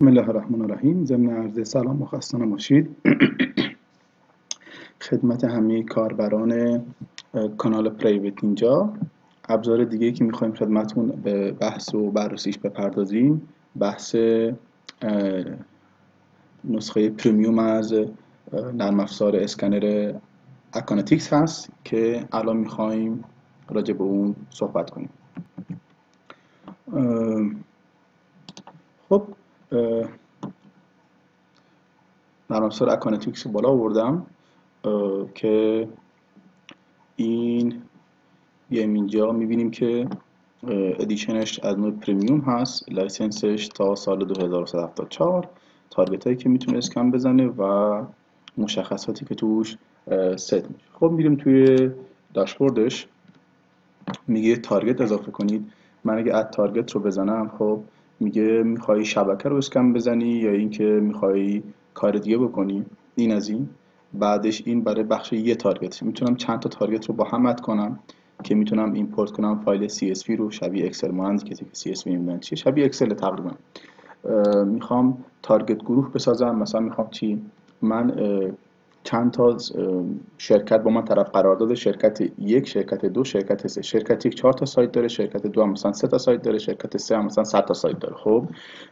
بسم الله الرحمن الرحیم. ضمن عرض سلام و خسته نباشید خدمت همه کاربران کانال پرایوت اینجا. ابزار دیگه که میخوایم خدمتون به بحث و بررسیش بپردازیم بحث نسخه پریمیوم از نرم افزار اسکنر اکانتیکس هست که الان میخوایم راجع به اون صحبت کنیم. خب نرم افزار اکانتیکس بالا آوردم که این اینجا میبینیم که ادیشنش از نوع پریمیوم هست، لایسنسش تا سال 2174، تارگت هایی که میتونه اسکن بزنه و مشخصاتی که توش ست میشه. خب میریم توی داشبوردش، میگه تارگت اضافه کنید. من اگه اد تارگت رو بزنم، خب میگه میخوای شبکه رو اسکن بزنی یا اینکه میخوای کار دیگه بکنی. این از این. بعدش این برای بخش یه تارگت میتونم چند تا تارگت رو با هم اد کنم که میتونم ایمپورت کنم فایل CSV رو شبیه اکسل، مانند که CSV نمیدونم چیه، شبیه اکسل تقریبا. میخوام تارگت گروه بسازم، مثلا میخوام چی، من چند تا شرکت با من طرف قرار داده، شرکت یک، شرکت دو، شرکت سه. شرکت یک 4 تا سایت داره، شرکت دو هم مثلا 3 تا سایت داره، شرکت سه هم مثلا 100 تا سایت داره. خب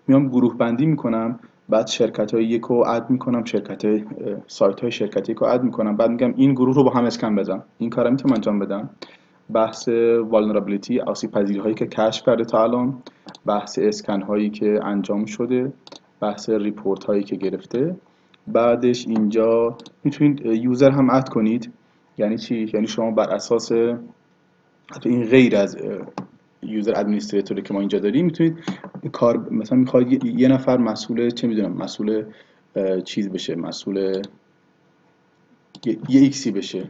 میام گروه بندی میکنم، بعد شرکت های یک رو اد میکنم، سایت های شرکت یک رو اد میکنم، بعد میگم این گروه رو با هم اسکن بزن. این کارا میتونم انجام بدم. بحث والنرابیلیتی، آسیب پذیری هایی که کشف کرده تا الان، بحث اسکن هایی که انجام شده، بحث ریپورت هایی که گرفته. بعدش اینجا میتونید یوزر هم اد کنید. یعنی چی؟ یعنی شما بر اساس این غیر از یوزر ادمنستریتوری که ما اینجا داریم، میتونید کار مثلا میخواید یه نفر مسئول چه میدونم مسئول چیز بشه، مسئول یه ایکسی بشه،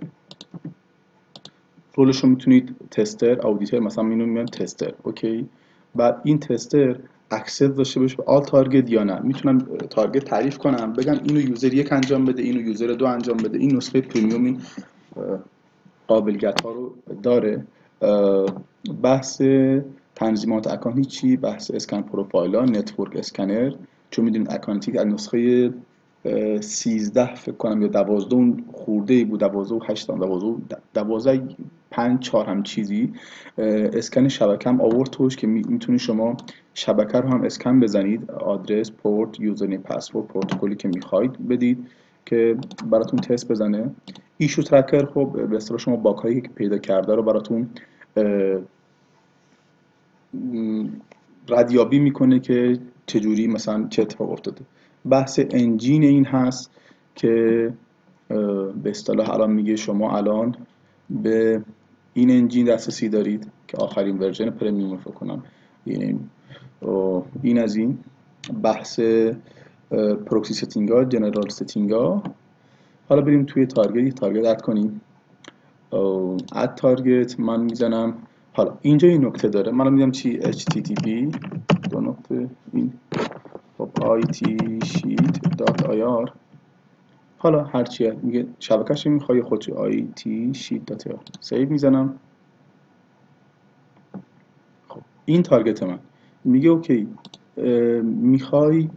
رولش رو میتونید تستر، اودیتور، مثلا اینو میگم تستر. اوکی. بعد این تستر اکسس داشته باشه به آل تارگت یا نه. میتونم تارگت تعریف کنم، بگم اینو یوزر یک انجام بده، اینو یوزر دو انجام بده. این نسخه پریمیوم این قابلیت ها رو داره. بحث تنظیمات اکانتی چی؟ بحث اسکن پروفایل ها، نتورک اسکنر، چون میدونید اکانتیک از نسخه 13 فکر کنم یا 12 خورده ای بود، 12 و 8 12 5 4 هم چیزی، اسکن شبکه هم آورد توش که میتونید شما شبکه رو هم اسکن بزنید، آدرس، پورت، یوزرنیم، پسورد، پروتکلی که میخواید بدید که براتون تست بزنه. ایشو ترکر، خب به اصطلاح شما باگ هایی که پیدا کرده رو براتون ردیابی میکنه که چجوری مثلا چه اتفاق افتاده. بحث انجین این هست که به اصطلاح الان میگه شما الان به این انجین دسترسی دارید که آخرین ورژن پرمیوم فکر کنم. این از این. بحث پروکسی ستینگ ها، جنرال ستینگ ها. حالا بریم توی تارگت اد کنیم. اد تارگت من میزنم. حالا اینجا این نکته داره، من میدم چی، http دو نقطه این itsheet.ir. حالا هرچیه میگه شبکهش میخوای خودش itsheet.ir سیو میزنم. خب این تارگت من میگه اوکی، میخوای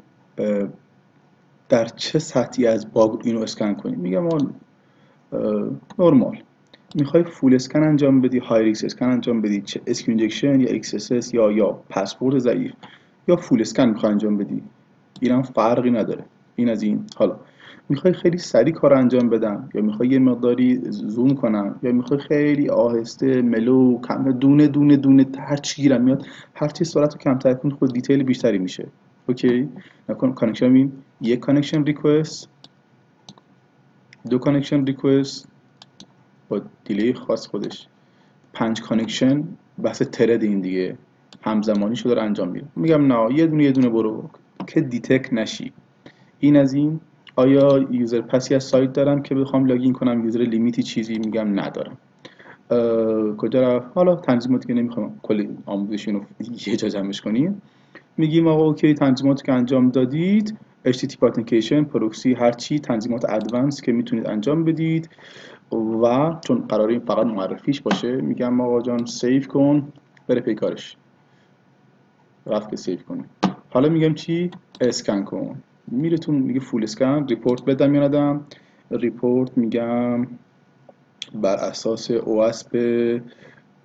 در چه سطحی از باگ اینو اسکن کنی؟ میگم نرمال. میخوای فول اسکن انجام بدی، های ریسک اسکن انجام بدی، چه اسکیو اینجکشن یا XSS یا پسورد ضعیف، یا فول اسکن میخوای انجام بدی، اینم فرقی نداره. این از این. حالا میخوای خیلی سریع کار انجام بدم، یا میخوای یه مقداری زوم کنم، یا میخوای خیلی آهسته ملو کم دونه دونه دونه هر چی گیرم میاد، هر چی سرعت رو کمتر کنی خود دیتیل بیشتری میشه. اوکی. نکن کانکشن این یک کانکشن ریکوست، دو کانکشن ریکوست با دیلی خاص خودش، 5 کانکشن، بحث ترد این دیگه همزمانی شو داره انجام میره. میگم نه، یه دونه برو که دیتک نشی. این از این. آیا یوزر پسی از سایت دارم که بخوام لاگین کنم، یوزر لیمیتی چیزی؟ میگم ندارم. کجا رفت؟ حالا تنظیماتی که نمیخوام کلی آموزش اینو یه جا جمعش کنیم. میگیم آقا اوکی، تنظیماتی که انجام دادید، HTTP authentication، پروکسی، هر چی تنظیمات ادوانس که میتونید انجام بدید، و چون قراره این فقط معرفیش باشه، میگم آقا جان سیو کن، بره پی کارش. رفت که سیو کنه. حالا میگم چی؟ اسکن کن. میره تو میگه فول اسکن، ریپورت بدم یا ندم. ریپورت میگم بر اساس اواسپ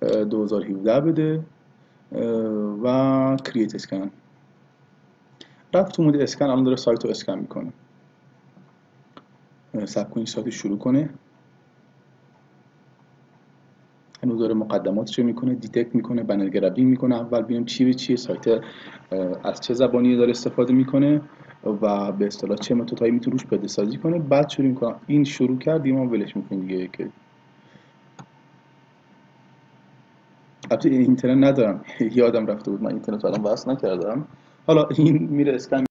2017 بده و کریت اسکن. رفت تو مود اسکن، الان داره سایت رو اسکن میکنه. صبر کنید سایت شروع کنه. هنوز داره مقدماتش میکنه، دیتکت میکنه، بنر گرابینگ میکنه. اول ببینیم چی به چیه، سایت از چه زبانی داره استفاده میکنه و به اصطلاح چه متدهایی میتونه روش بده سازی کنه. بعد شروع میکنه. این شروع کردیم ما ولش میکنیم دیگه. که البته این اینترنت ندارم یادم رفته بود من اینترنت الان وصل نکردم. حالا این میره اسکن